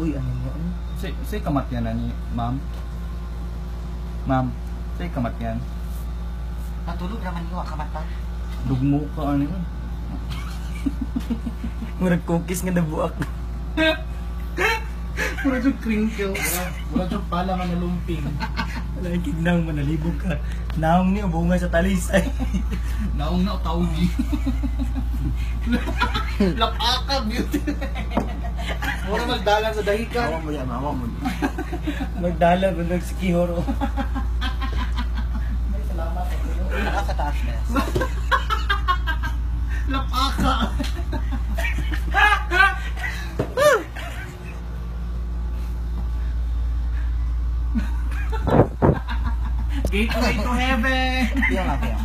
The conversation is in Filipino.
Uy, ano mo? Say kamat yan ani, ma'am. Ma'am, say kamat yan. Natulog naman yung kamata. Dugmo ka ano yun. Murag cookies nga nabuak. Mura yung crinkle. Wala yung pala nga nalumping. Wala yung kignang manalibog ka. Naong niyo, bunga sa talisay. Naong na tawgi. Lapaka beauty. Mura magdalan sa dahika. Mawa mo yan, mawa mo. Magdala, bunag si Kihoro. Salamat. Nakakataas na. Lapaka. Gateway to heaven. Yung ako yung.